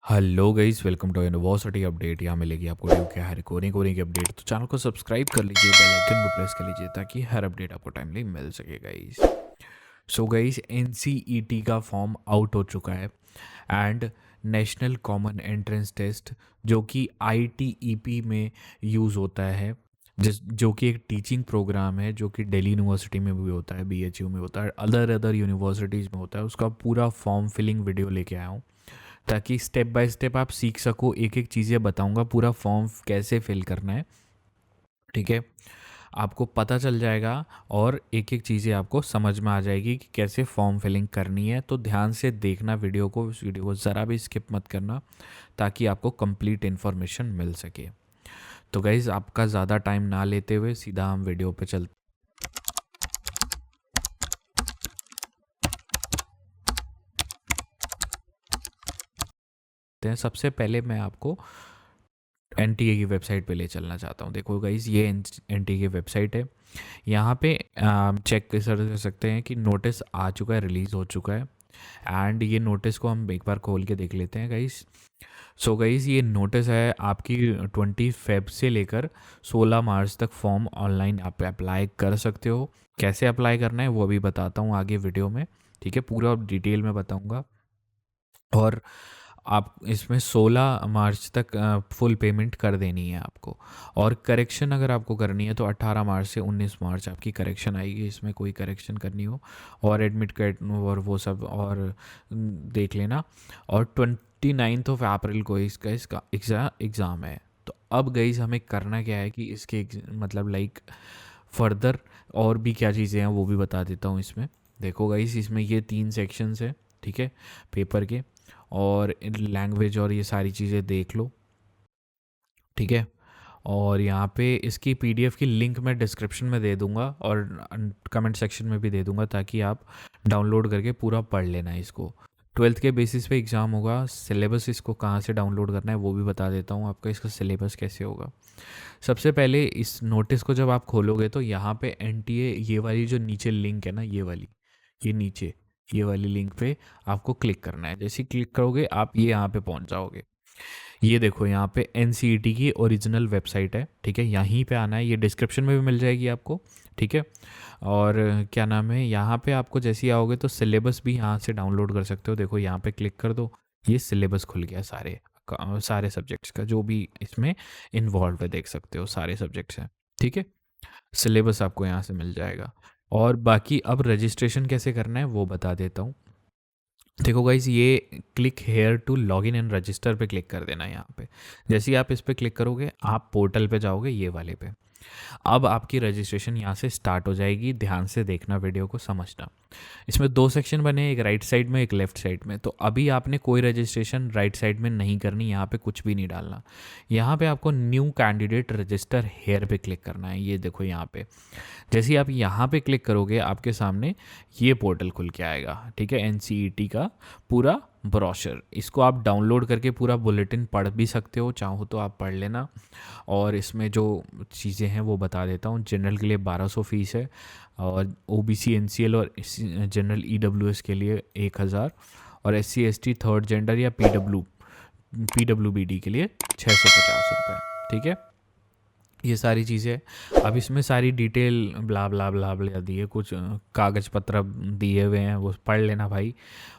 Hello guys, welcome to university update. यहाँ मिलेगी आपको ड्यू के हर कोने कोने की अपडेट। तो चैनल को सब्सक्राइब कर लीजिए, बेल आइकन को प्रेस कर लीजिए ताकि हर अपडेट आपको टाइमली मिल सके गाइस। सो गाइस, एनसीईटी का फॉर्म आउट हो चुका है and national common entrance test जो कि आईटीईपी में यूज़ होता है, जिस जो कि एक टीचिंग प्रोग्राम है जो कि दिल्ली यूनिवर्सिटी में भी होता है, बीएचयू में होता है, अदर यूनिवर्सिटीज़ में होता है। उसका पूरा फॉर्म फिलिंग वीडियो लेके आया हूँ ताकि स्टेप बाय स्टेप आप सीख सको। एक एक चीज़ें बताऊंगा, पूरा फॉर्म कैसे फिल करना है, ठीक है। आपको पता चल जाएगा और एक एक चीज़ें आपको समझ में आ जाएगी कि कैसे फॉर्म फिलिंग करनी है। तो ध्यान से देखना वीडियो को, इस वीडियो को ज़रा भी स्किप मत करना ताकि आपको कंप्लीट इन्फॉर्मेशन मिल सके। तो गाइज़, आपका ज़्यादा टाइम ना लेते हुए सीधा हम वीडियो पे चलते हैं। सबसे पहले मैं आपको एनटीए की वेबसाइट पे ले चलना चाहता हूँ। देखो गाइज़, ये एनटीए की वेबसाइट है। यहाँ पे चेक कर सकते हैं कि नोटिस आ चुका है, रिलीज़ हो चुका है। एंड ये नोटिस को हम एक बार खोल के देख लेते हैं गाइज़। सो गाइज़, ये नोटिस है आपकी 20 फेब से लेकर 16 मार्च तक फॉर्म ऑनलाइन आप अप्लाई कर सकते हो। कैसे अप्लाई करना है वो अभी बताता हूँ आगे वीडियो में, ठीक है। पूरा डिटेल में बताऊँगा। और आप इसमें 16 मार्च तक फुल पेमेंट कर देनी है आपको। और करेक्शन अगर आपको करनी है तो 18 मार्च से 19 मार्च आपकी करेक्शन आएगी, इसमें कोई करेक्शन करनी हो। और एडमिट कार्ड और वो सब और देख लेना। और 29 अप्रैल को इसका एग्ज़ाम है। तो अब गाइस, हमें करना क्या है कि इसके मतलब लाइक फर्दर और भी क्या चीज़ें हैं वो भी बता देता हूँ इसमें। देखो गाइस, इसमें ये 3 सेक्शंस है, ठीक है, पेपर के। और लैंग्वेज और ये सारी चीज़ें देख लो, ठीक है। और यहाँ पे इसकी पीडीएफ की लिंक मैं डिस्क्रिप्शन में दे दूँगा और कमेंट सेक्शन में भी दे दूँगा ताकि आप डाउनलोड करके पूरा पढ़ लेना इसको। 12th के बेसिस पे एग्ज़ाम होगा। सिलेबस इसको कहाँ से डाउनलोड करना है वो भी बता देता हूँ आपका, इसका सिलेबस कैसे होगा। सबसे पहले इस नोटिस को जब आप खोलोगे तो यहाँ पे एनटीए, ये वाली जो नीचे लिंक है ना, ये वाली, ये नीचे ये वाली लिंक पे आपको क्लिक करना है। जैसे ही क्लिक करोगे आप ये यहाँ पे पहुँच जाओगे। ये देखो, यहाँ पे एनसीईटी की ओरिजिनल वेबसाइट है, ठीक है। यहीं पे आना है, ये डिस्क्रिप्शन में भी मिल जाएगी आपको, ठीक है। और क्या नाम है, यहाँ पे आपको जैसे ही आओगे तो सिलेबस भी यहाँ से डाउनलोड कर सकते हो। देखो यहाँ पे क्लिक कर दो, ये सिलेबस खुल गया सारे सब्जेक्ट्स का जो भी इसमें इन्वॉल्व है, देख सकते हो सारे सब्जेक्ट्स हैं, ठीक है। सिलेबस आपको यहाँ से मिल जाएगा। और बाकी अब रजिस्ट्रेशन कैसे करना है वो बता देता हूँ। देखो गाइज, ये click here to log in and register पे क्लिक कर देना है यहाँ पे। जैसे ही आप इस पर क्लिक करोगे आप पोर्टल पे जाओगे, ये वाले पे। अब आपकी रजिस्ट्रेशन यहाँ से स्टार्ट हो जाएगी। ध्यान से देखना, वीडियो को समझना। इसमें 2 सेक्शन बने हैं, एक राइट साइड में एक लेफ्ट साइड में। तो अभी आपने कोई रजिस्ट्रेशन राइट साइड में नहीं करनी, यहाँ पे कुछ भी नहीं डालना। यहाँ पे आपको न्यू कैंडिडेट रजिस्टर हेयर पे क्लिक करना है। ये देखो यहाँ पे, जैसे ही आप यहाँ पे क्लिक करोगे आपके सामने ये पोर्टल खुल के आएगा, ठीक है। एनसीईटी का पूरा ब्रोशर, इसको आप डाउनलोड करके पूरा बुलेटिन पढ़ भी सकते हो, चाहो तो आप पढ़ लेना। और इसमें जो चीज़ें हैं वो बता देता हूँ। जनरल के लिए 1200 फीस है, और ओबीसी एनसीएल और जनरल ईडब्ल्यूएस के लिए 1000, और एससी एसटी थर्ड जेंडर या पीडब्ल्यूबीडी के लिए 650 रुपये, ठीक है। ये सारी चीज़ें। अब इसमें सारी डिटेल ब्ला ब्ला ब्ला ब्ला दी है, कुछ कागज़ पत्र दिए हुए हैं, वो पढ़ लेना भाई।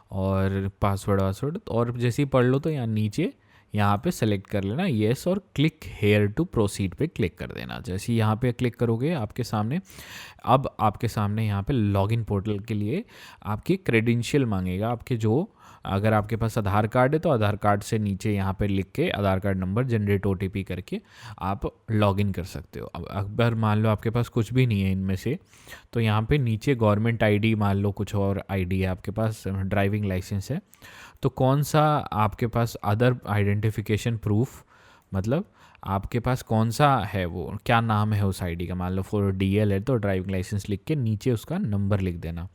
और पासवर्ड और जैसे ही पढ़ लो तो यहाँ नीचे यहाँ पे सेलेक्ट कर लेना येस और क्लिक हेयर टू प्रोसीड पे क्लिक कर देना। जैसे ही यहाँ पे क्लिक करोगे आपके सामने, अब आपके सामने यहाँ पे लॉगिन पोर्टल के लिए आपके क्रेडेंशियल मांगेगा। आपके जो, अगर आपके पास आधार कार्ड है तो आधार कार्ड से नीचे यहाँ पे लिख के आधार कार्ड नंबर जनरेट ओटीपी करके आप लॉगिन कर सकते हो। अब अगर मान लो आपके पास कुछ भी नहीं है इनमें से, तो यहाँ पे नीचे गवर्नमेंट आईडी, मान लो कुछ और आईडी है आपके पास, ड्राइविंग लाइसेंस है, तो कौन सा आपके पास अदर आइडेंटिफिकेशन प्रूफ, मतलब आपके पास कौन सा है, वो क्या नाम है उस आईडी का। मान लो फॉर डीएल है तो ड्राइविंग लाइसेंस लिख के नीचे उसका नंबर लिख देना,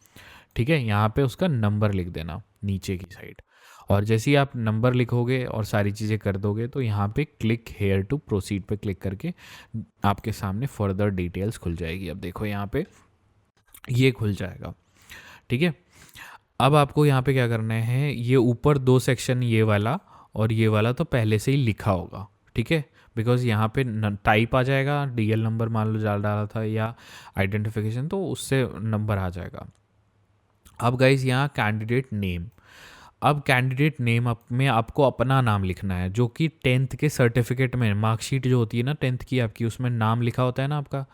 ठीक है। यहाँ पे उसका नंबर लिख देना नीचे की साइड। और जैसे ही आप नंबर लिखोगे और सारी चीज़ें कर दोगे तो यहाँ पे क्लिक हेयर टू प्रोसीड पे क्लिक करके आपके सामने फर्दर डिटेल्स खुल जाएगी। अब देखो यहाँ पे ये खुल जाएगा, ठीक है। अब आपको यहाँ पे क्या करना है, ये ऊपर 2 सेक्शन ये वाला और ये वाला तो पहले से ही लिखा होगा, ठीक है, बिकॉज यहाँ पे टाइप आ जाएगा, डीएल नंबर मान लो डाला था या आइडेंटिफिकेशन, तो उससे नंबर आ जाएगा। अब गाइज यहाँ कैंडिडेट नेम, अब कैंडिडेट नेम में आपको अपना नाम लिखना है, जो कि 10th के सर्टिफिकेट में मार्कशीट जो होती है ना 10th की आपकी, उसमें नाम लिखा होता है ना आपका,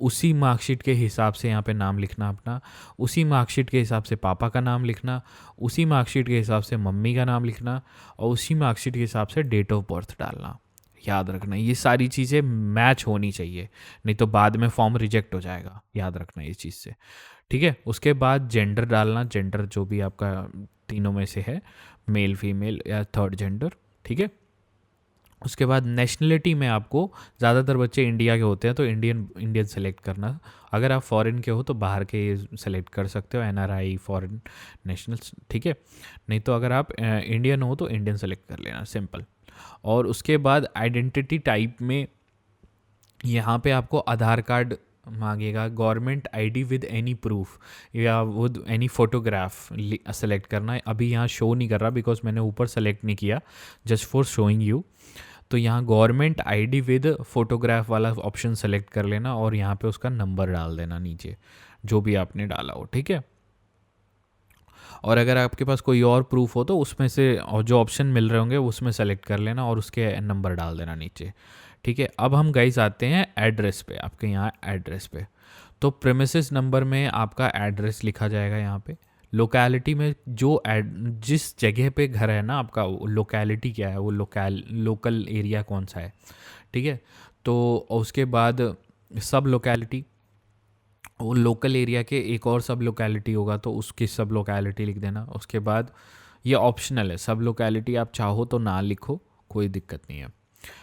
उसी मार्कशीट के हिसाब से यहाँ पे नाम लिखना अपना, उसी मार्कशीट के हिसाब से पापा का नाम लिखना, उसी मार्कशीट के हिसाब से मम्मी का नाम लिखना, और उसी मार्कशीट के हिसाब से डेट ऑफ बर्थ डालना। याद रखना ये सारी चीज़ें मैच होनी चाहिए, नहीं तो बाद में फॉर्म रिजेक्ट हो जाएगा, याद रखना इस चीज़ से, ठीक है। उसके बाद जेंडर डालना, जेंडर जो भी आपका तीनों में से है, मेल फीमेल या थर्ड जेंडर, ठीक है। उसके बाद नेशनलिटी में आपको ज़्यादातर बच्चे इंडिया के होते हैं तो इंडियन सेलेक्ट करना, अगर आप फॉरेन के हो तो बाहर के सेलेक्ट कर सकते हो, एनआरआई, फॉरेन नेशनल्स, ठीक है। नहीं तो अगर आप इंडियन हो तो इंडियन सेलेक्ट कर लेना, सिंपल। और उसके बाद आइडेंटिटी टाइप में यहाँ पे आपको आधार कार्ड मांगेगा, government ID with any proof या विद एनी फोटोग्राफ सेलेक्ट करना है। अभी यहाँ शो नहीं कर रहा बिकॉज मैंने ऊपर सेलेक्ट नहीं किया, जस्ट फॉर शोइंग यू। तो यहाँ गवर्नमेंट आईडी विद फोटोग्राफ वाला ऑप्शन सेलेक्ट कर लेना और यहाँ पे उसका नंबर डाल देना नीचे, जो भी आपने डाला हो, ठीक है। और अगर आपके पास कोई और प्रूफ हो तो उसमें से जो ऑप्शन मिल रहे होंगे उसमें सेलेक्ट कर लेना और उसके नंबर डाल देना नीचे, ठीक है। अब हम गाइस आते हैं एड्रेस पे, आपके यहाँ एड्रेस पे। तो प्रेमिसेस नंबर में आपका एड्रेस लिखा जाएगा यहाँ पे। लोकेलिटी में जिस जगह पे घर है ना आपका, लोकेलिटी क्या है, वो लोकल एरिया कौन सा है, ठीक है। तो उसके बाद सब लोकेलिटी, वो लोकल एरिया के एक और सब लोकेलिटी होगा तो उसकी सब लोकेलिटी लिख देना। उसके बाद ये ऑप्शनल है, सब लोकेलिटी आप चाहो तो ना लिखो, कोई दिक्कत नहीं है।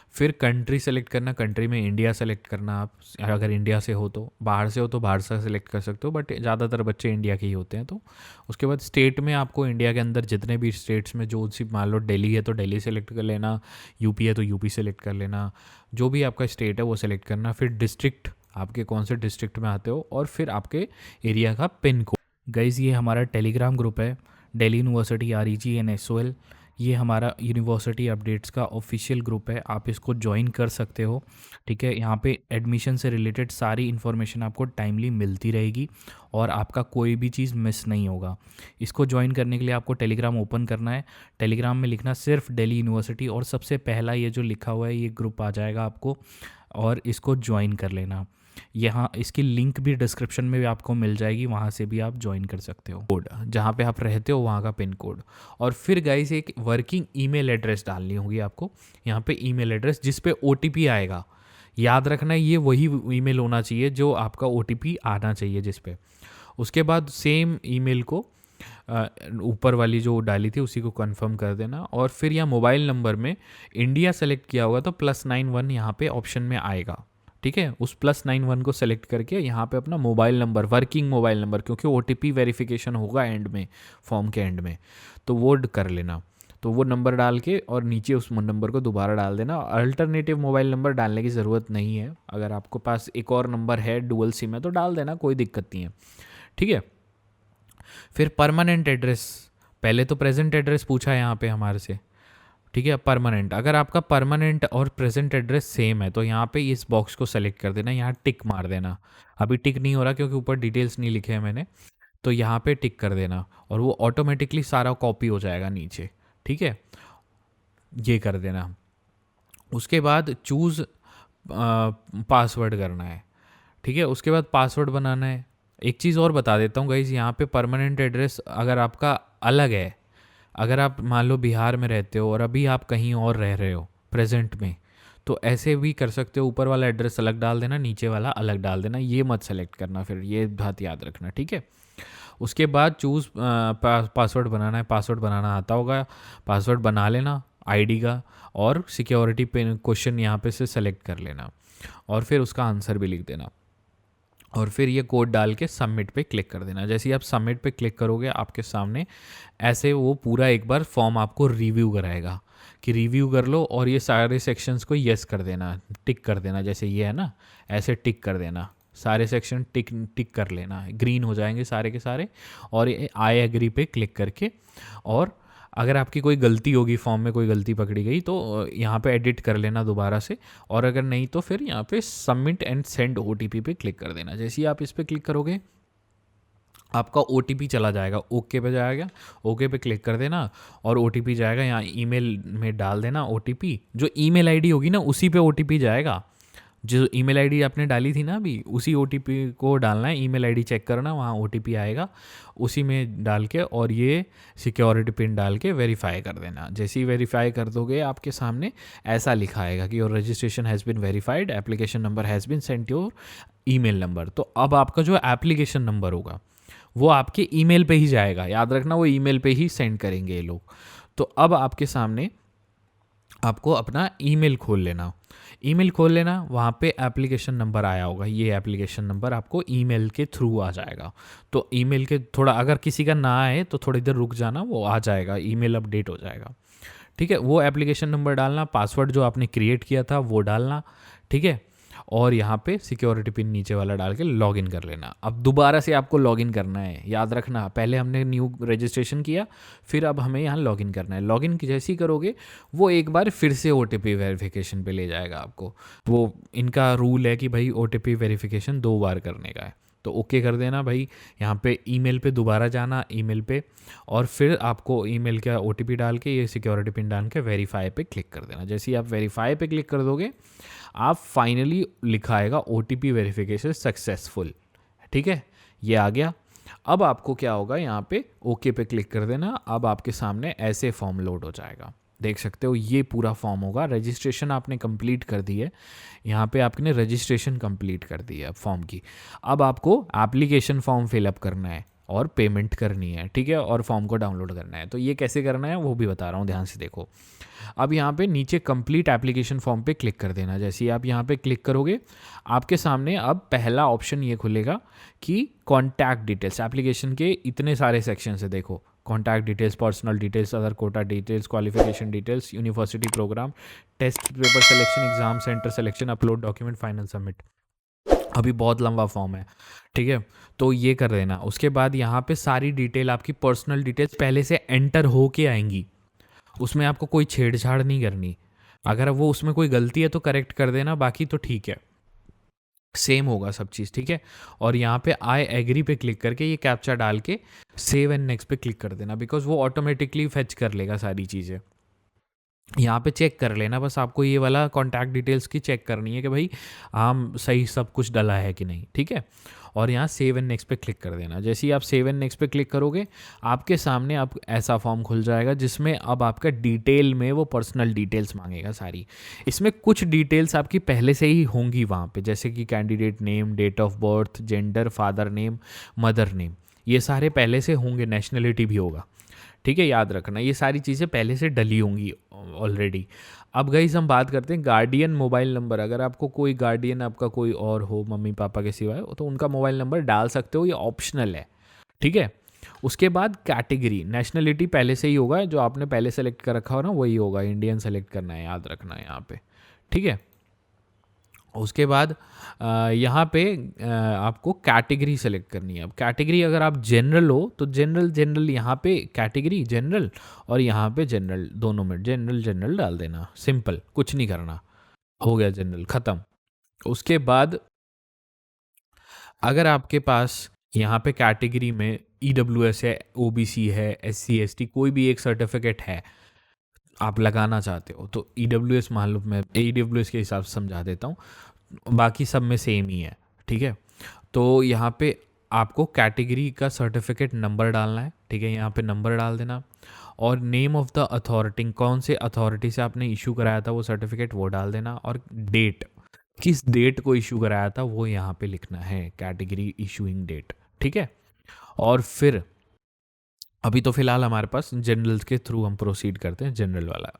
फिर कंट्री सेलेक्ट करना, कंट्री में इंडिया सेलेक्ट करना, आप अगर इंडिया से हो तो, बाहर से हो तो बाहर से सेलेक्ट कर सकते हो, बट ज़्यादातर बच्चे इंडिया के ही होते हैं। तो उसके बाद स्टेट में आपको इंडिया के अंदर जितने भी स्टेट्स में जो सी, मान लो दिल्ली है तो दिल्ली सेलेक्ट कर लेना, यूपी है तो यूपी सेलेक्ट कर लेना, जो भी आपका स्टेट है वो सेलेक्ट करना। फिर डिस्ट्रिक्ट, आपके कौन से डिस्ट्रिक्ट में आते हो, और फिर आपके एरिया का पिन कोड। गाइस ये हमारा टेलीग्राम ग्रुप है, दिल्ली यूनिवर्सिटी REGNSOL, ये हमारा यूनिवर्सिटी अपडेट्स का ऑफिशियल ग्रुप है, आप इसको ज्वाइन कर सकते हो, ठीक है। यहाँ पे एडमिशन से रिलेटेड सारी इन्फॉर्मेशन आपको टाइमली मिलती रहेगी और आपका कोई भी चीज़ मिस नहीं होगा। इसको ज्वाइन करने के लिए आपको टेलीग्राम ओपन करना है, टेलीग्राम में लिखना सिर्फ दिल्ली यूनिवर्सिटी और सबसे पहला ये जो लिखा हुआ है ये ग्रुप आ जाएगा आपको, और इसको ज्वाइन कर लेना। यहाँ इसकी लिंक भी डिस्क्रिप्शन में भी आपको मिल जाएगी, वहाँ से भी आप ज्वाइन कर सकते हो। कोड जहाँ पे आप रहते हो वहाँ का पिन कोड, और फिर गाइस एक वर्किंग ईमेल एड्रेस डालनी होगी आपको यहाँ पे, ईमेल एड्रेस जिस पे OTP आएगा। याद रखना ये वही ईमेल होना चाहिए जो आपका OTP आना चाहिए जिस पे। उसके बाद सेम ईमेल को ऊपर वाली जो डाली थी उसी को कंफर्म कर देना, और फिर यहाँ मोबाइल नंबर में इंडिया सेलेक्ट किया होगा तो +91 यहाँ पे ऑप्शन में आएगा, ठीक है। उस +91 को सेलेक्ट करके यहाँ पे अपना mobile number, working mobile number, क्योंकि OTP वेरिफिकेशन होगा एंड में, फॉर्म के एंड में, तो वो कर लेना। तो वो नंबर डाल के और नीचे उस नंबर को दोबारा डाल देना। अल्टरनेटिव मोबाइल नंबर डालने की ज़रूरत नहीं है, अगर आपको पास एक और नंबर है डुअल सिम है तो डाल देना, कोई दिक्कत नहीं है, ठीक है। फिर परमानेंट एड्रेस, पहले तो प्रेजेंट एड्रेस पूछा है यहाँ पे हमारे से, ठीक है। परमानेंट, अगर आपका परमानेंट और प्रेजेंट एड्रेस सेम है तो यहाँ पे इस बॉक्स को सेलेक्ट कर देना, यहाँ टिक मार देना। अभी टिक नहीं हो रहा क्योंकि ऊपर डिटेल्स नहीं लिखे हैं मैंने, तो यहाँ पे टिक कर देना और वो ऑटोमेटिकली सारा कॉपी हो जाएगा नीचे, ठीक है, ये कर देना। उसके बाद चूज़ पासवर्ड करना है, ठीक है। उसके बाद पासवर्ड बनाना है। एक चीज़ और बता देता हूँ गाइस, यहाँ पे परमानेंट एड्रेस अगर आपका अलग है, अगर आप मान लो बिहार में रहते हो और अभी आप कहीं और रह रहे हो प्रेजेंट में, तो ऐसे भी कर सकते हो, ऊपर वाला एड्रेस अलग डाल देना, नीचे वाला अलग डाल देना, ये मत सेलेक्ट करना, फिर ये बात याद रखना, ठीक है। उसके बाद चूज़ पासवर्ड बनाना है, पासवर्ड बनाना आता होगा, पासवर्ड बना लेना आईडी का, और सिक्योरिटी पिन क्वेश्चन यहाँ पे से सेलेक्ट कर लेना, और फिर उसका आंसर भी लिख देना, और फिर ये कोड डाल के सबमिट पे क्लिक कर देना। जैसे ही आप सबमिट पे क्लिक करोगे आपके सामने ऐसे वो पूरा एक बार फॉर्म आपको रिव्यू कराएगा कि रिव्यू कर लो और ये सारे सेक्शंस को यस कर देना, टिक कर देना, जैसे ये है ना ऐसे टिक कर देना, सारे सेक्शन टिक कर लेना, ग्रीन हो जाएंगे सारे के सारे, और ये आई एग्री पे क्लिक करके और अगर आपकी कोई गलती होगी, फॉर्म में कोई गलती पकड़ी गई, तो यहाँ पे एडिट कर लेना दोबारा से, और अगर नहीं तो फिर यहाँ पे सबमिट एंड सेंड OTP पे क्लिक कर देना। जैसे ही आप इस पर क्लिक करोगे आपका OTP चला जाएगा, ओके पे जाएगा, ओके पे क्लिक कर देना और OTP जाएगा, यहाँ ईमेल में डाल देना OTP। जो ईमेल आईडी होगी ना उसी पे OTP जाएगा, जो ईमेल आईडी आपने डाली थी ना अभी, उसी OTP को डालना है। ईमेल आईडी चेक करना, वहाँ OTP आएगा, उसी में डाल के और ये सिक्योरिटी पिन डाल के वेरीफाई कर देना। जैसे ही वेरीफाई कर दोगे आपके सामने ऐसा लिखा आएगा कि your registration has been verified, application number has been Saint your email number. तो अब आपका जो एप्लीकेशन नंबर होगा वो आपके ईमेल पे ही जाएगा, याद रखना, वो ईमेल पे ही सेंड करेंगे ये लोग। तो अब आपके सामने आपको अपना ईमेल खोल लेना, ईमेल खोल लेना, वहाँ पे एप्लीकेशन नंबर आया होगा, ये एप्लीकेशन नंबर आपको ईमेल के थ्रू आ जाएगा। तो ईमेल के थोड़ा, अगर किसी का ना आए तो थोड़ी देर रुक जाना, वो आ जाएगा, ईमेल अपडेट हो जाएगा। ठीक है, वो एप्लीकेशन नंबर डालना, पासवर्ड जो आपने क्रिएट किया था वो डालना, ठीक है, और यहाँ पे सिक्योरिटी पिन नीचे वाला डाल के लॉगिन कर लेना। अब दोबारा से आपको लॉगिन करना है, याद रखना, पहले हमने न्यू रजिस्ट्रेशन किया, फिर अब हमें यहाँ लॉगिन करना है। लॉगिन जैसे ही करोगे वो एक बार फिर से OTP वेरिफिकेशन पे ले जाएगा आपको। वो इनका रूल है कि भाई OTP वेरिफिकेशन 2 बार करने का है, तो ओके कर देना भाई। यहाँ पे ईमेल पे दोबारा जाना, ईमेल पे, और फिर आपको ईमेल का OTP डाल के ये सिक्योरिटी पिन डाल के वेरीफाई पे क्लिक कर देना। जैसे ही आप वेरीफाई पे क्लिक कर दोगे आप फाइनली लिखा आएगा OTP वेरिफिकेशन सक्सेसफुल। ठीक है, ये आ गया। अब आपको क्या होगा, यहाँ पे ओके पे क्लिक कर देना। अब आपके सामने ऐसे फॉर्म लोड हो जाएगा, देख सकते हो ये पूरा फॉर्म होगा। रजिस्ट्रेशन आपने कंप्लीट कर दी है, यहाँ पे आपने रजिस्ट्रेशन कंप्लीट कर दी है फॉर्म की। अब आपको एप्लीकेशन फॉर्म फिलअप करना है और पेमेंट करनी है, ठीक है, और फॉर्म को डाउनलोड करना है। तो ये कैसे करना है वो भी बता रहा हूँ, ध्यान से देखो। अब यहाँ पे नीचे कंप्लीट एप्लीकेशन फॉर्म पे क्लिक कर देना। जैसे ही आप यहाँ पे क्लिक करोगे आपके सामने अब पहला ऑप्शन ये खुलेगा कि कॉन्टैक्ट डिटेल्स। एप्लीकेशन के इतने सारे सेक्शन है, देखो, contact details, personal details, other quota details, qualification details, university programme, test paper selection, exam centre selection, upload document, final submit. अभी बहुत लंबा फॉर्म है, ठीक है, तो ये कर देना। उसके बाद यहाँ पे सारी डिटेल, आपकी पर्सनल डिटेल्स पहले से एंटर हो के आएंगी, उसमें आपको कोई छेड़छाड़ नहीं करनी। अगर वो उसमें कोई गलती है तो करेक्ट कर देना, बाकी तो ठीक है, सेम होगा सब चीज़, ठीक है। और यहाँ पे आई एग्री पे क्लिक करके ये कैप्चा डाल के सेव एंड नेक्स्ट पे क्लिक कर देना, बिकॉज वो ऑटोमेटिकली फेच कर लेगा सारी चीज़ें। यहाँ पे चेक कर लेना, बस आपको ये वाला कॉन्टैक्ट डिटेल्स की चेक करनी है कि भाई हम सही सब कुछ डला है कि नहीं, ठीक है। और यहाँ सेव एंड नेक्स्ट पे क्लिक कर देना। जैसे ही आप सेव एंड नेक्स्ट पे क्लिक करोगे आपके सामने अब ऐसा फॉर्म खुल जाएगा जिसमें अब आपका डिटेल में वो पर्सनल डिटेल्स मांगेगा सारी। इसमें कुछ डिटेल्स आपकी पहले से ही होंगी वहाँ पे, जैसे कि candidate name, date of birth, gender, father name, mother name, ये सारे पहले से होंगे, नेशनलिटी भी होगा, ठीक है, याद रखना ये सारी चीज़ें पहले से डली होंगी ऑलरेडी। अब गाइस हम बात करते हैं गार्डियन मोबाइल नंबर। अगर आपको कोई गार्डियन आपका कोई और हो मम्मी पापा के सिवाय, तो उनका मोबाइल नंबर डाल सकते हो, ये ऑप्शनल है, ठीक है। उसके बाद कैटेगरी, नेशनलिटी पहले से ही होगा, जो आपने पहले सेलेक्ट कर रखा हो ना वही होगा, इंडियन सेलेक्ट करना है, याद रखना है यहाँ पे, ठीक है। उसके बाद यहाँ पे आपको कैटेगरी सेलेक्ट करनी है। अब कैटेगरी अगर आप जनरल हो तो जनरल यहाँ पे कैटेगरी जनरल, और यहाँ पे जनरल, दोनों में जनरल डाल देना, सिंपल, कुछ नहीं करना, हो गया जनरल, ख़त्म। उसके बाद अगर आपके पास यहाँ पे कैटेगरी में EWS है, OBC है, SC ST, कोई भी एक सर्टिफिकेट है आप लगाना चाहते हो, तो EWS मान लो, मैं EWS के हिसाब से समझा देता हूँ, बाकी सब में सेम ही है, ठीक है। तो यहाँ पे आपको कैटेगरी का सर्टिफिकेट नंबर डालना है, ठीक है, यहाँ पे नंबर डाल देना, और नेम ऑफ द अथॉरिटी, कौन से अथॉरिटी से आपने इशू कराया था वो सर्टिफिकेट, वो डाल देना, और डेट, किस डेट को इशू कराया था वो यहाँ पे लिखना है, कैटेगरी इशूइंग डेट, ठीक है। और फिर अभी तो फिलहाल हमारे पास जनरल के थ्रू हम प्रोसीड करते हैं, जनरल वाला,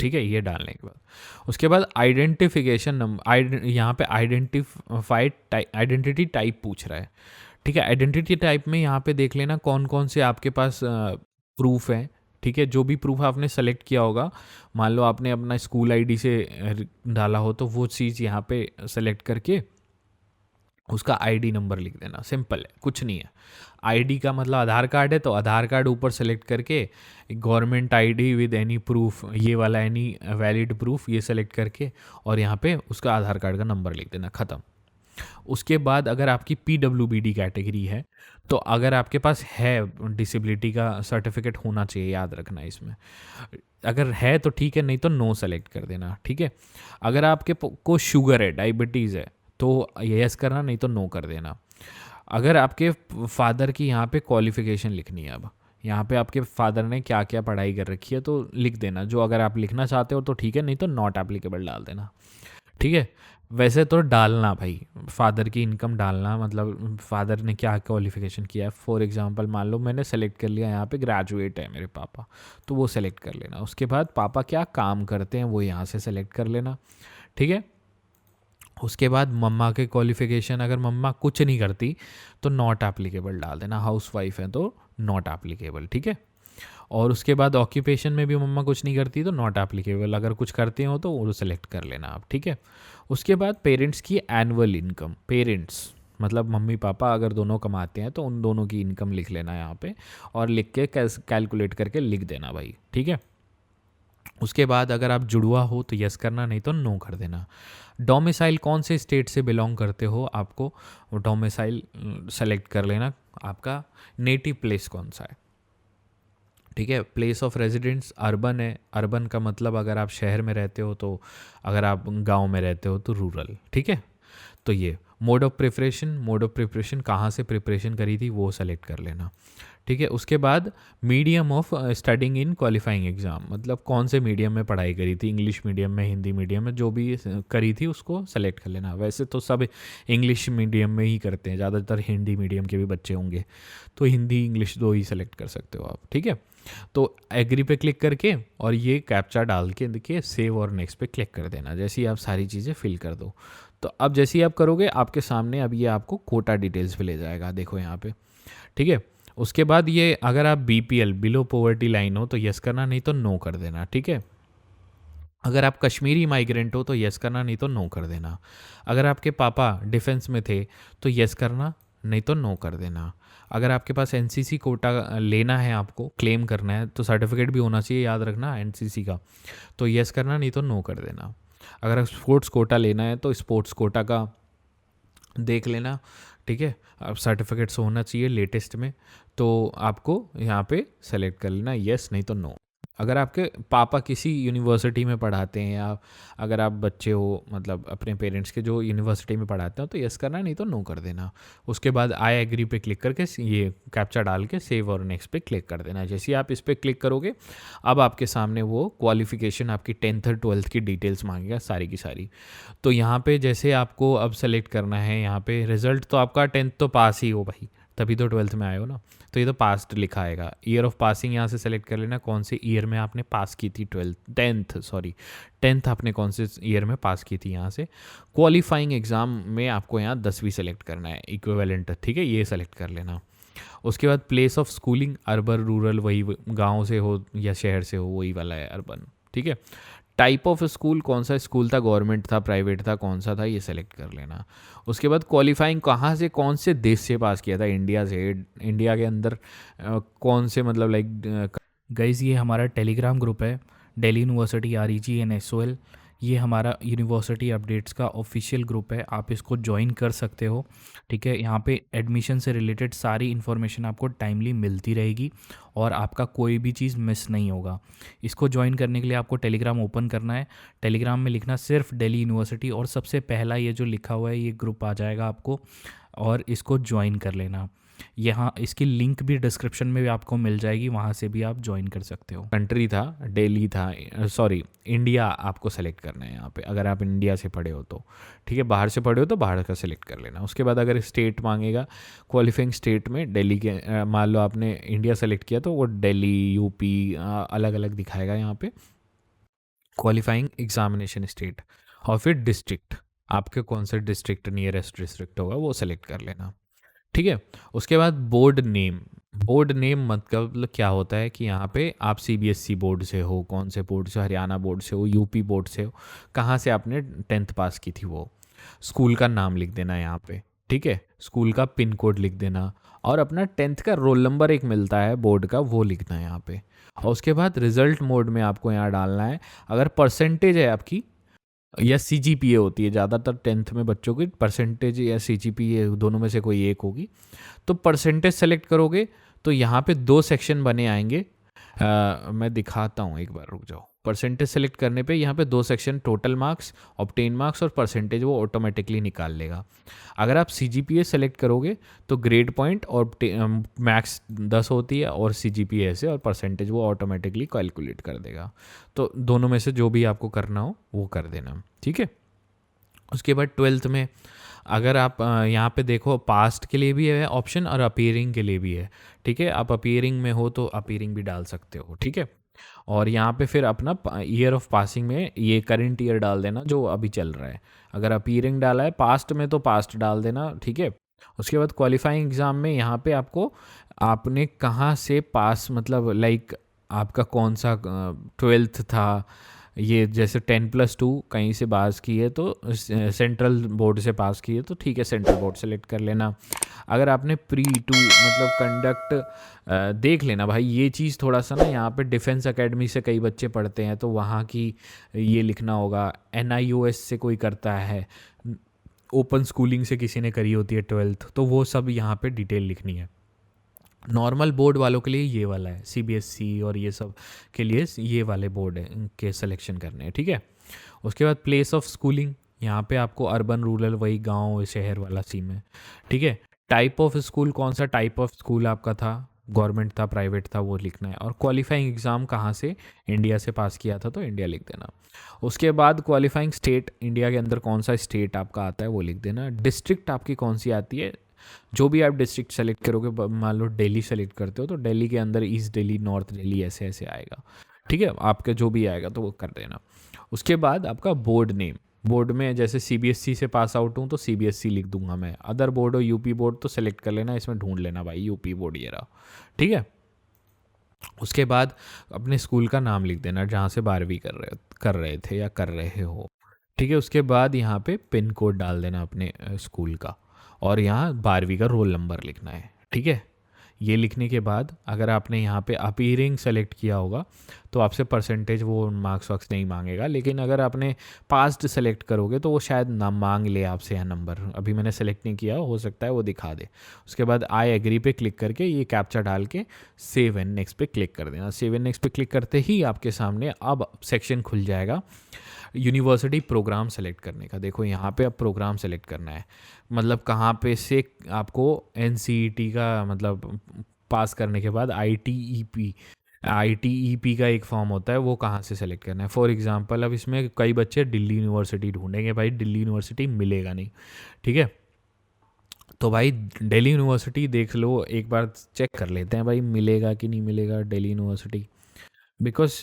ठीक है, ये डालने के बाद उसके बाद आइडेंटिफिकेशन नंबर, यहाँ पे आइडेंटिटी टाइप पूछ रहा है, ठीक है। आइडेंटिटी टाइप में यहाँ पे देख लेना कौन कौन से आपके पास प्रूफ है, ठीक है। जो भी प्रूफ आपने सेलेक्ट किया होगा, मान लो आपने अपना स्कूल ID से डाला हो तो वो चीज़ यहाँ पे सेलेक्ट करके उसका आईडी नंबर लिख देना, सिंपल है, कुछ नहीं है। आईडी का मतलब आधार कार्ड है तो आधार कार्ड ऊपर सेलेक्ट करके government ID with any proof, ये वाला एनी वैलिड प्रूफ ये सेलेक्ट करके और यहाँ पे उसका आधार कार्ड का नंबर लिख देना, ख़त्म। उसके बाद अगर आपकी पीडब्ल्यूबीडी कैटेगरी है तो अगर आपके पास है डिसेबिलिटी का सर्टिफिकेट होना चाहिए, याद रखना इसमें, अगर है तो ठीक है, नहीं तो नो सेलेक्ट कर देना, ठीक है। अगर आपके को शुगर है, डायबिटीज़ है तो यस करना, नहीं तो नो कर देना। अगर आपके फादर की यहाँ पे क्वालिफ़िकेशन लिखनी है, अब यहाँ पे आपके फादर ने क्या क्या पढ़ाई कर रखी है तो लिख देना, जो अगर आप लिखना चाहते हो तो ठीक है, नहीं तो नॉट एप्लीकेबल डाल देना, ठीक है। वैसे तो डालना भाई, फादर की इनकम डालना, मतलब फादर ने क्या क्वालिफिकेशन किया है। फॉर एग्जांपल मान लो मैंने सेलेक्ट कर लिया यहाँ पे ग्रेजुएट है मेरे पापा, तो वो सेलेक्ट कर लेना। उसके बाद पापा क्या काम करते हैं वो यहाँ से सेलेक्ट कर लेना, ठीक है। उसके बाद मम्मा के क्वालिफिकेशन, अगर मम्मा कुछ नहीं करती तो नॉट एप्लीकेबल डाल देना, हाउस वाइफ है तो नॉट एप्लीकेबल, ठीक है। और उसके बाद ऑक्यूपेशन में भी मम्मा कुछ नहीं करती तो नॉट एप्लीकेबल, अगर कुछ करते हो तो वो सेलेक्ट कर लेना आप, ठीक है। उसके बाद पेरेंट्स की एनुअल इनकम, पेरेंट्स मतलब मम्मी पापा अगर दोनों कमाते हैं तो उन दोनों की इनकम लिख लेना यहाँ पे और लिख के कैलकुलेट करके लिख देना भाई, ठीक है। उसके बाद अगर आप जुड़वा हो तो यस करना, नहीं तो नो कर देना। डोमिसाइल कौन से स्टेट से बिलोंग करते हो, आपको डोमिसाइल सेलेक्ट कर लेना, आपका नेटिव प्लेस कौन सा है, ठीक है। प्लेस ऑफ रेजिडेंस अर्बन है, अर्बन का मतलब अगर आप शहर में रहते हो तो, अगर आप गांव में रहते हो तो रूरल, ठीक है। तो ये mode of preparation, mode of preparation कहाँ से प्रिपरेशन करी थी वो सेलेक्ट कर लेना, ठीक है। उसके बाद medium of studying in qualifying exam, मतलब कौन से मीडियम में पढ़ाई करी थी, इंग्लिश मीडियम में, हिंदी मीडियम में, जो भी करी थी उसको सेलेक्ट कर लेना। वैसे तो सब इंग्लिश मीडियम में ही करते हैं, ज़्यादातर हिंदी मीडियम के भी बच्चे होंगे तो हिंदी इंग्लिश दो ही सेलेक्ट कर सकते हो आप, ठीक है। तो एग्री पे क्लिक करके और ये कैप्चा डाल के देखिए सेव और नेक्स्ट पे क्लिक कर देना, जैसे ही आप सारी चीज़ें फिल कर दो। तो अब जैसे ही आप करोगे आपके सामने अब ये आपको कोटा डिटेल्स पे ले जाएगा, देखो यहाँ पे, ठीक है। उसके बाद ये अगर आप बीपीएल बिलो पॉवर्टी लाइन हो तो यस करना, नहीं तो नो कर देना, ठीक है। अगर आप कश्मीरी माइग्रेंट हो तो यस करना, नहीं तो नो कर देना। अगर आपके पापा डिफेंस में थे तो यस करना, नहीं तो नो कर देना। अगर आपके पास एनसीसी कोटा लेना है, आपको क्लेम करना है तो सर्टिफिकेट भी होना चाहिए, याद रखना एनसीसी का, तो यस करना, नहीं तो नो कर देना। अगर स्पोर्ट्स कोटा लेना है तो स्पोर्ट्स कोटा का देख लेना, ठीक है। अब सर्टिफिकेट्स होना चाहिए लेटेस्ट में, तो आपको यहाँ पे सेलेक्ट कर लेना यस, नहीं तो नो। अगर आपके पापा किसी यूनिवर्सिटी में पढ़ाते हैं या अगर आप बच्चे हो मतलब अपने पेरेंट्स के जो यूनिवर्सिटी में पढ़ाते हो तो यस करना, नहीं तो नो कर देना। उसके बाद आई एग्री पे क्लिक करके ये कैप्चा डाल के सेव और नेक्स्ट पे क्लिक कर देना। जैसे ही आप इस पर क्लिक करोगे अब आपके सामने वो क्वालिफिकेशन आपकी 10th और 12th की डिटेल्स मांगेगा सारी की सारी। तो यहाँ पे जैसे आपको अब सेलेक्ट करना है, यहाँ पे रिजल्ट तो आपका 10th तो पास ही हो भाई, तभी तो 12th में आए हो ना, तो ये तो पास्ट लिखा आएगा। ईयर ऑफ पासिंग यहाँ से सेलेक्ट कर लेना, कौन से ईयर में आपने पास की थी 10th आपने कौन से ईयर में पास की थी। यहाँ से क्वालिफाइंग एग्ज़ाम में आपको यहाँ 10वीं सेलेक्ट करना है इक्विवेलेंट, ठीक है, ये सेलेक्ट कर लेना। उसके बाद place of schooling urban rural, वही गाँव से हो या शहर से हो वही वाला है अर्बन, ठीक है। टाइप ऑफ स्कूल, कौन सा स्कूल था, गवर्नमेंट था, प्राइवेट था, कौन सा था, ये सेलेक्ट कर लेना। उसके बाद क्वालिफाइंग कहाँ से, कौन से देश से पास किया था, इंडिया से, इंडिया के अंदर कौन से मतलब लाइक गाइज़ ये हमारा टेलीग्राम ग्रुप है दिल्ली यूनिवर्सिटी REGNSOL, ये हमारा यूनिवर्सिटी अपडेट्स का ऑफिशियल ग्रुप है, आप इसको ज्वाइन कर सकते हो, ठीक है। यहाँ पे एडमिशन से रिलेटेड सारी इन्फॉर्मेशन आपको टाइमली मिलती रहेगी और आपका कोई भी चीज़ मिस नहीं होगा। इसको ज्वाइन करने के लिए आपको टेलीग्राम ओपन करना है, टेलीग्राम में लिखना सिर्फ दिल्ली यूनिवर्सिटी और सबसे पहला ये जो लिखा हुआ है ये ग्रुप आ जाएगा आपको और इसको ज्वाइन कर लेना। यहाँ इसकी लिंक भी डिस्क्रिप्शन में भी आपको मिल जाएगी, वहाँ से भी आप ज्वाइन कर सकते हो। कंट्री था दिल्ली था, सॉरी इंडिया आपको सेलेक्ट करना है यहाँ पे, अगर आप इंडिया से पढ़े हो तो, ठीक है। बाहर से पढ़े हो तो बाहर का सेलेक्ट कर लेना। उसके बाद अगर स्टेट मांगेगा, क्वालिफाइंग स्टेट में दिल्ली के मान लो आपने इंडिया सेलेक्ट किया तो वो दिल्ली यूपी अलग अलग दिखाएगा यहाँ पे क्वालिफाइंग एग्जामिनेशन स्टेट। और फिर डिस्ट्रिक्ट, आपके कौन सा डिस्ट्रिक्ट नियरेस्ट डिस्ट्रिक्ट होगा वो सेलेक्ट कर लेना, ठीक है। उसके बाद बोर्ड नेम, बोर्ड नेम मतलब क्या होता है कि यहाँ पे आप CBSE बोर्ड से हो, कौन से बोर्ड से, हरियाणा बोर्ड से हो, यूपी बोर्ड से हो, कहाँ से आपने 10th पास की थी वो स्कूल का नाम लिख देना यहाँ पे, ठीक है, स्कूल का पिन कोड लिख देना, और अपना 10th का रोल नंबर एक मिलता है बोर्ड का, वो लिखना है यहाँ पे। और उसके बाद रिजल्ट मोड में आपको यहाँ डालना है, अगर परसेंटेज है आपकी या सीजीपीए होती है, ज़्यादातर 10th में बच्चों की परसेंटेज या सीजीपीए दोनों में से कोई एक होगी, तो परसेंटेज सेलेक्ट करोगे तो यहाँ पे दो सेक्शन बने आएंगे। मैं दिखाता हूँ, एक बार रुक जाओ। परसेंटेज सेलेक्ट करने पे यहाँ पे दो section, total marks, obtain marks और परसेंटेज, वो ऑटोमेटिकली निकाल लेगा। अगर आप सीजीपीए सेलेक्ट करोगे तो ग्रेड पॉइंट और मैक्स 10 होती है, और सीजीपीए से और परसेंटेज वो ऑटोमेटिकली कैलकुलेट कर देगा। तो दोनों में से जो भी आपको करना हो वो कर देना, ठीक है। उसके बाद 12th में अगर आप यहाँ पे देखो, पास्ट के लिए भी है ऑप्शन और अपीयरिंग के लिए भी है, ठीक है। आप अपीयरिंग में हो तो अपीयरिंग भी डाल सकते हो, ठीक है। और यहाँ पे फिर अपना ईयर ऑफ पासिंग में ये करंट ईयर डाल देना जो अभी चल रहा है। अगर अपीयरिंग डाला है पास्ट में तो पास्ट डाल देना, ठीक है। उसके बाद क्वालिफाइंग एग्ज़ाम में यहाँ पे आपको आपने कहाँ से पास, मतलब लाइक आपका कौन सा 12th था, ये जैसे 10+2 कहीं से पास की है तो सेंट्रल बोर्ड से पास की है तो ठीक है, सेंट्रल बोर्ड सेलेक्ट कर लेना। अगर आपने प्री टू मतलब कंडक्ट देख लेना भाई, ये चीज़ थोड़ा सा ना यहाँ पे डिफेंस एकेडमी से कई बच्चे पढ़ते हैं तो वहाँ की ये लिखना होगा, NIOS से कोई करता है, ओपन स्कूलिंग से किसी ने करी होती है 12th, तो वो सब यहाँ पे डिटेल लिखनी है। नॉर्मल बोर्ड वालों के लिए ये वाला है, CBSE और ये सब के लिए ये वाले बोर्ड है, इनके सिलेक्शन करने हैं, ठीक है। उसके बाद प्लेस ऑफ स्कूलिंग, यहाँ पे आपको अर्बन रूरल वही गांव शहर वाला सीम है, ठीक है। टाइप ऑफ स्कूल, कौन सा टाइप ऑफ स्कूल आपका था, गवर्नमेंट था प्राइवेट था, वो लिखना है। और क्वालिफाइंग एग्ज़ाम कहाँ से, इंडिया से पास किया था तो इंडिया लिख देना। उसके बाद क्वालिफाइंग स्टेट, इंडिया के अंदर कौन सा स्टेट आपका आता है वो लिख देना। डिस्ट्रिक्ट आपकी कौन सी आती है, जो भी आप डिस्ट्रिक्ट सेलेक्ट करोगे, मान लो दिल्ली सेलेक्ट करते हो तो दिल्ली के अंदर ईस्ट दिल्ली, नॉर्थ दिल्ली, ऐसे ऐसे आएगा, ठीक है। आपका जो भी आएगा तो वो कर देना। उसके बाद आपका बोर्ड नेम, बोर्ड में जैसे CBSE से पास आउट हूँ तो CBSE लिख दूंगा मैं, अदर बोर्ड हो यूपी बोर्ड तो सेलेक्ट कर लेना, इसमें ढूंढ लेना भाई यूपी बोर्ड ये रहा, ठीक है। उसके बाद अपने स्कूल का नाम लिख देना जहाँ से 12वीं कर रहे थे या कर रहे हो, ठीक है। उसके बाद यहाँ पे पिन कोड डाल देना अपने स्कूल का, और यहाँ 12वीं का रोल नंबर लिखना है, ठीक है। ये लिखने के बाद अगर आपने यहाँ पे अपीयरिंग सेलेक्ट किया होगा तो आपसे परसेंटेज वो मार्क्स वार्क्स नहीं मांगेगा, लेकिन अगर आपने पास्ट सेलेक्ट करोगे तो वो शायद ना मांग ले आपसे यहाँ नंबर, अभी मैंने सेलेक्ट नहीं किया, हो सकता है वो दिखा दे। उसके बाद आई एग्री पे क्लिक करके ये कैप्चा डाल के सेव एंड नेक्स्ट पे क्लिक कर देना। सेव एंड नेक्स्ट पे क्लिक करते ही आपके सामने अब सेक्शन खुल जाएगा यूनिवर्सिटी प्रोग्राम सेलेक्ट करने का। देखो यहाँ पे अब प्रोग्राम सेलेक्ट करना है, मतलब कहाँ पे से आपको NCET का मतलब पास करने के बाद ITEP का एक फॉर्म होता है, वो कहाँ से सेलेक्ट करना है। फॉर एग्जांपल अब इसमें कई बच्चे दिल्ली यूनिवर्सिटी ढूंढेंगे, भाई दिल्ली यूनिवर्सिटी मिलेगा नहीं, ठीक है। तो भाई दिल्ली यूनिवर्सिटी देख लो, एक बार चेक कर लेते हैं भाई मिलेगा कि नहीं मिलेगा दिल्ली यूनिवर्सिटी, बिकॉज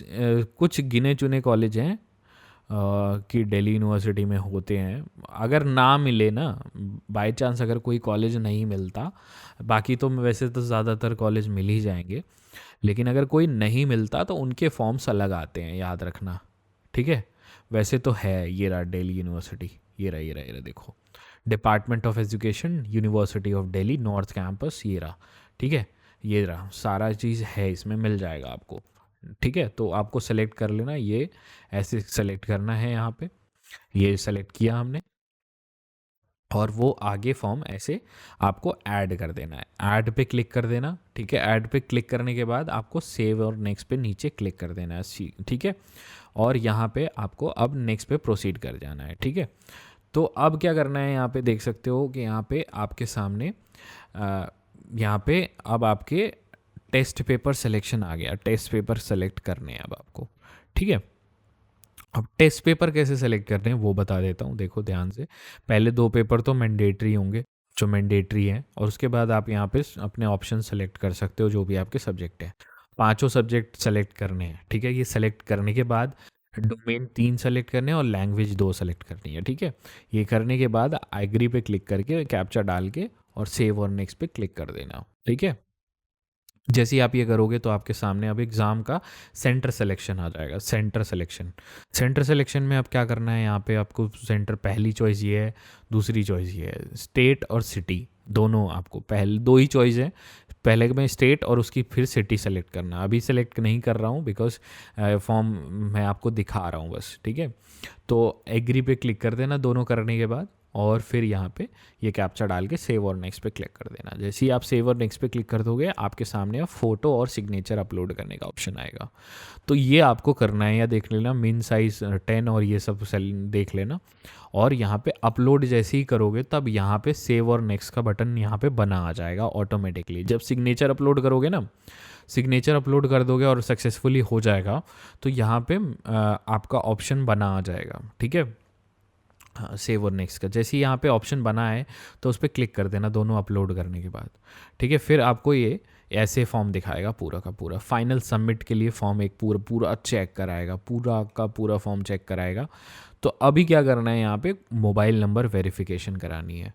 कुछ गिने चुने कॉलेज हैं कि दिल्ली यूनिवर्सिटी में होते हैं। अगर ना मिले ना, बाय चांस अगर कोई कॉलेज नहीं मिलता, बाकी तो वैसे तो ज़्यादातर कॉलेज मिल ही जाएंगे, लेकिन अगर कोई नहीं मिलता तो उनके फॉर्म्स अलग आते हैं, याद रखना, ठीक है। वैसे तो है, ये रहा दिल्ली यूनिवर्सिटी, ये रहा देखो, department of education, university of Delhi north campus, ये रहा, ठीक है। ये रहा, सारा चीज़ है इसमें, मिल जाएगा आपको, ठीक है। तो आपको सेलेक्ट कर लेना, ये ऐसे सेलेक्ट करना है यहाँ पे, ये सेलेक्ट किया हमने, और वो आगे फॉर्म ऐसे आपको ऐड कर देना है, ऐड पे क्लिक कर देना, ठीक है। ऐड पे क्लिक करने के बाद आपको सेव और नेक्स्ट पे नीचे क्लिक कर देना है, ठीक है। और यहाँ पे आपको अब नेक्स्ट पे प्रोसीड कर जाना है, ठीक है। तो अब क्या करना है, यहाँ पे देख सकते हो कि यहाँ पे आपके सामने यहाँ पे अब आपके टेस्ट पेपर सिलेक्शन आ गया, टेस्ट पेपर सेलेक्ट करने हैं अब आपको, ठीक है। अब टेस्ट पेपर कैसे सेलेक्ट करने हैं वो बता देता हूँ, देखो ध्यान से। पहले 2 पेपर तो मैंडेटरी होंगे, जो मैंडेटरी हैं, और उसके बाद आप यहाँ पे अपने ऑप्शन सेलेक्ट कर सकते हो जो भी आपके सब्जेक्ट हैं। 5 सब्जेक्ट सेलेक्ट करने हैं, ठीक है। ये सेलेक्ट करने के बाद डोमेन 3 सेलेक्ट करने हैं और लैंग्वेज 2 सेलेक्ट करनी है, ठीक है। ये करने के बाद एग्री पे क्लिक करके कैप्चा डाल के और सेव और नेक्स्ट पे क्लिक कर देना, ठीक है। जैसे ही आप ये करोगे तो आपके सामने अब एग्ज़ाम का सेंटर सिलेक्शन आ जाएगा। सेंटर सिलेक्शन में अब क्या करना है, यहाँ पे आपको सेंटर, पहली चॉइस ये है, दूसरी चॉइस ये है, स्टेट और सिटी दोनों। आपको पहले दो ही चॉइस है, पहले में स्टेट और उसकी फिर सिटी सेलेक्ट करना। अभी सेलेक्ट नहीं कर रहा हूँ बिकॉज फॉर्म मैं आपको दिखा रहा हूँ बस, ठीक है। तो एग्री पे क्लिक कर देना दोनों करने के बाद, और फिर यहाँ पे ये कैप्चा डाल के सेव और नेक्स्ट पे क्लिक कर देना। जैसे ही आप सेव और नेक्स्ट पे क्लिक कर दोगे, आपके सामने अब फ़ोटो और सिग्नेचर अपलोड करने का ऑप्शन आएगा। तो ये आपको करना है, या देख लेना मिन साइज़ 10 और ये सब सेल देख लेना। और यहाँ पे अपलोड जैसे ही करोगे तब यहाँ पे सेव और नेक्स्ट का बटन यहाँ पे बना आ जाएगा ऑटोमेटिकली। जब सिग्नेचर अपलोड करोगे ना, सिग्नेचर अपलोड कर दोगे और सक्सेसफुली हो जाएगा, तो यहाँ पे आपका ऑप्शन बना आ जाएगा, ठीक है। हाँ, सेव और नेक्स्ट का जैसे ही यहाँ पे ऑप्शन बना है तो उस पर क्लिक कर देना दोनों अपलोड करने के बाद, ठीक है। फिर आपको ये ऐसे फॉर्म दिखाएगा पूरा का पूरा। फाइनल सबमिट के लिए फॉर्म एक पूरा पूरा चेक कराएगा, पूरा का पूरा फॉर्म चेक कराएगा। तो अभी क्या करना है, यहाँ पे मोबाइल नंबर वेरिफिकेशन करानी है,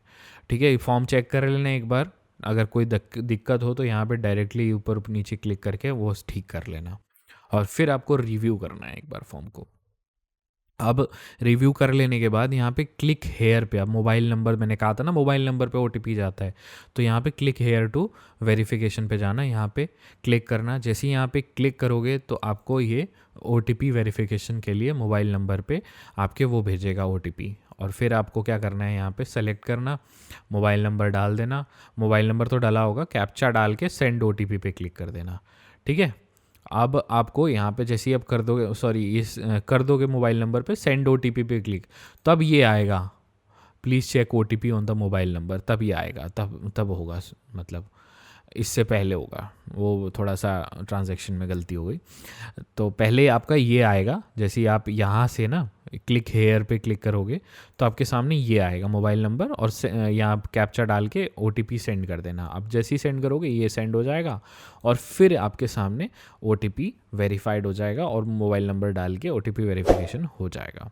ठीक है। फॉर्म चेक कर लेना एक बार, अगर कोई दिक्कत हो तो यहाँ पे डायरेक्टली ऊपर नीचे क्लिक करके वो ठीक कर लेना, और फिर आपको रिव्यू करना है एक बार फॉर्म को। अब रिव्यू कर लेने के बाद यहाँ पे क्लिक हेयर पे, अब मोबाइल नंबर, मैंने कहा था ना मोबाइल नंबर पे ओटीपी जाता है, तो यहाँ पे क्लिक हेयर टू वेरिफिकेशन पे जाना, यहाँ पे क्लिक करना। जैसे ही यहाँ पे क्लिक करोगे तो आपको ये ओटीपी वेरिफिकेशन के लिए मोबाइल नंबर पे आपके वो भेजेगा ओटीपी। और फिर आपको क्या करना है, यहाँ पे सेलेक्ट करना, मोबाइल नंबर डाल देना, मोबाइल नंबर तो डाला होगा, कैप्चा डाल के सेंड ओटीपी पे क्लिक कर देना, ठीक है। अब आपको यहाँ पे जैसे ही आप कर दोगे, सॉरी इस कर दोगे मोबाइल नंबर पे सेंड ओटीपी पे क्लिक, तब ये आएगा please check OTP on the mobile number, तब ये आएगा, तब होगा, मतलब इससे पहले होगा, वो थोड़ा सा ट्रांजैक्शन में गलती हो गई। तो पहले आपका ये आएगा, जैसे ही आप यहाँ से ना क्लिक हेयर पे क्लिक करोगे तो आपके सामने ये आएगा मोबाइल नंबर, और यहाँ कैप्चा डाल के ओटीपी सेंड कर देना। अब जैसे ही सेंड करोगे ये सेंड हो जाएगा, और फिर आपके सामने ओटीपी वेरीफाइड हो जाएगा, और मोबाइल नंबर डाल के ओटीपी वेरिफिकेशन हो जाएगा,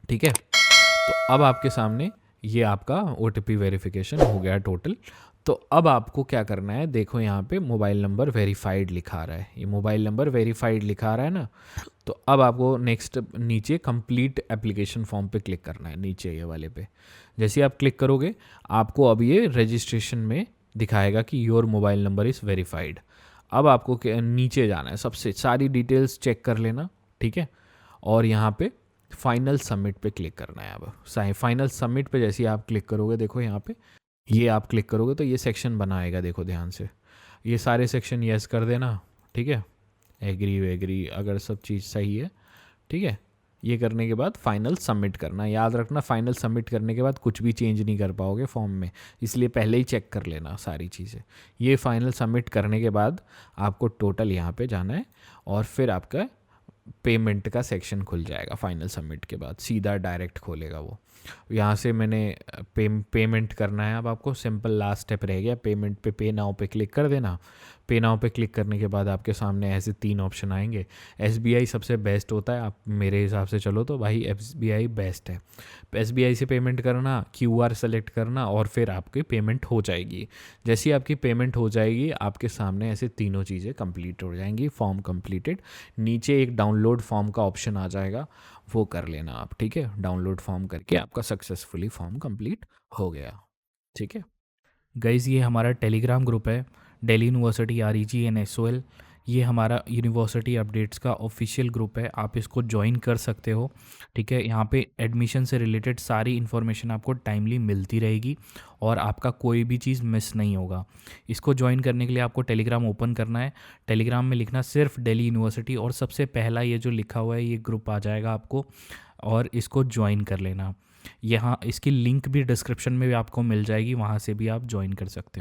ठीक है। तो अब आपके सामने ये आपका ओटीपी वेरिफिकेशन हो गया टोटल। तो अब आपको क्या करना है, देखो यहाँ पे मोबाइल नंबर वेरीफाइड लिखा रहा है, ये मोबाइल नंबर वेरीफाइड लिखा रहा है ना। तो अब आपको नेक्स्ट नीचे कंप्लीट एप्लीकेशन फॉर्म पे क्लिक करना है, नीचे ये वाले पे। जैसे ही आप क्लिक करोगे आपको अब ये रजिस्ट्रेशन में दिखाएगा कि your mobile number is verified. अब आपको नीचे जाना है, सबसे सारी डिटेल्स चेक कर लेना, ठीक है। और यहाँ पे फाइनल सबमिट पे क्लिक करना है। अब फाइनल सबमिट पे जैसे ही आप क्लिक करोगे, देखो यहाँ पे ये आप क्लिक करोगे तो ये सेक्शन बनाएगा, देखो ध्यान से, ये सारे सेक्शन यस कर देना, ठीक है। एग्री वेग्री अगर सब चीज़ सही है, ठीक है। ये करने के बाद फाइनल सबमिट करना। याद रखना फाइनल सबमिट करने के बाद कुछ भी चेंज नहीं कर पाओगे फॉर्म में, इसलिए पहले ही चेक कर लेना सारी चीज़ें। ये फाइनल सबमिट करने के बाद आपको टोटल यहाँ पे जाना है, और फिर आपका पेमेंट का सेक्शन खुल जाएगा। फाइनल सबमिट के बाद सीधा डायरेक्ट खोलेगा वो। यहाँ से मैंने पेमेंट करना है, अब आपको सिंपल लास्ट स्टेप रह गया, पेमेंट पे पे नाउ पे क्लिक कर देना। पे नाउ पे क्लिक करने के बाद आपके सामने ऐसे 3 ऑप्शन आएंगे। एसबीआई सबसे बेस्ट होता है, आप मेरे हिसाब से चलो तो भाई एसबीआई बेस्ट है। एसबीआई से पेमेंट करना, क्यूआर सेलेक्ट करना, और फिर आपकी पेमेंट हो जाएगी। जैसे ही आपकी पेमेंट हो जाएगी आपके सामने ऐसे तीनों चीज़ें कंप्लीट हो जाएंगी, फॉर्म कंप्लीटेड। नीचे एक डाउनलोड फॉर्म का ऑप्शन आ जाएगा, वो कर लेना आप, ठीक है। डाउनलोड फॉर्म करके आपका सक्सेसफुली फॉर्म कंप्लीट हो गया, ठीक है। गाइज़ ये हमारा टेलीग्राम ग्रुप है, दिल्ली यूनिवर्सिटी REGNSOL। ये हमारा यूनिवर्सिटी अपडेट्स का ऑफिशियल ग्रुप है, आप इसको ज्वाइन कर सकते हो, ठीक है। यहाँ पे एडमिशन से रिलेटेड सारी इन्फॉर्मेशन आपको टाइमली मिलती रहेगी, और आपका कोई भी चीज़ मिस नहीं होगा। इसको ज्वाइन करने के लिए आपको टेलीग्राम ओपन करना है, टेलीग्राम में लिखना सिर्फ दिल्ली यूनिवर्सिटी, और सबसे पहला ये जो लिखा हुआ है ये ग्रुप आ जाएगा आपको, और इसको ज्वाइन कर लेना। यहाँ इसकी लिंक भी डिस्क्रिप्शन में भी आपको मिल जाएगी, वहाँ से भी आप ज्वाइन कर सकते हो।